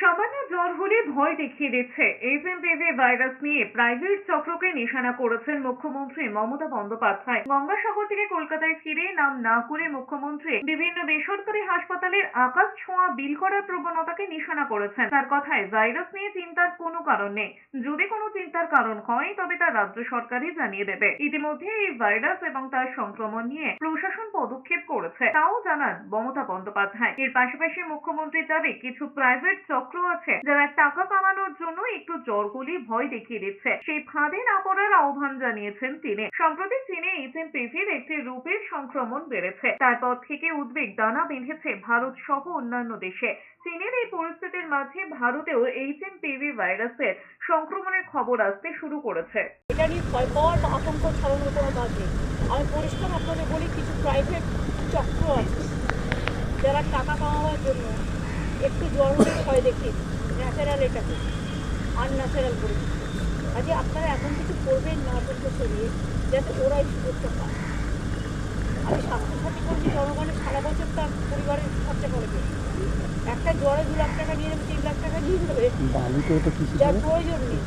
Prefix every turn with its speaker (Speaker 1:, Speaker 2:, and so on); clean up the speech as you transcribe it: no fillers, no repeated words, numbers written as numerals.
Speaker 1: সামান্য জ্বর হলে ভয় দেখিয়ে দিচ্ছে এইচএমপিভি ভাইরাস নিয়ে প্রাইভেট চক্রকে নিশানা করেছেন মুখ্যমন্ত্রী মমতা বন্দ্যোপাধ্যায়। গঙ্গাসাগর থেকে কলকাতায় ফিরে নাম না করে মুখ্যমন্ত্রী বিভিন্ন বেসরকারি হাসপাতালের আকাশ ছোঁয়া বিল করার প্রবণতাকে নিশানা করেছেন। তার কথায় ভাইরাস নিয়ে চিন্তার কোনো কারণ নেই, যদি কোনো চিন্তার কারণ হয় তবে তা রাজ্য সরকারই জানিয়ে দেবে। ইতিমধ্যে এই ভাইরাস এবং তার সংক্রমণ নিয়ে প্রশাসন পদক্ষেপ করেছে, তাও জানান মমতা বন্দ্যোপাধ্যায়। এর পাশাপাশি মুখ্যমন্ত্রীর দাবি কিছু প্রাইভেট চক্র আছে যারা টাকা কামানোর জন্য একটু জ্বর হলেই ভয় দেখিয়ে দিচ্ছে, সেই ফাঁদে না পড়ার আহ্বান জানিয়েছেন তিনি। সম্প্রতি চীনে এইচএমপিভির একটি রূপের সংক্রমণ বেড়েছে, তারপর থেকে উদ্বেগ দানা বেঁধেছে ভারত সহ অন্যান্য দেশে। চীনের এই পরিস্থিতির মাঝে ভারতেও এইচএমপিভি ভাইরাসের সংক্রমণের খবর আসতে শুরু করেছে।
Speaker 2: এটা নিয়ে ভয় পাওয়ার বা আতঙ্ক ছড়ানোর কোনো কাজ নেই। আমি পরিষ্কার আপনাদের বলি, কিছু প্রাইভেট চক্র আছে যারা টাকা কামাবার জন্য একটু জ্বর হলে ভয় দেখিয়ে ন্যাচারাল এটাকে আনন্যাচারাল করে দিচ্ছে। আজকে আপনারা এমন কিছু করবেন না আতঙ্ক ছড়িয়ে যাতে ওরাই সুযোগটা পায়। আমি স্বাস্থ্যসাথী কর্মী, জনগণের সারা বছর তার পরিবারের খরচা করবে, একটা জ্বরে 2 লাখ টাকা নিয়ে নেবে, 3 লাখ টাকা নিয়ে নেবে, যার প্রয়োজন নেই।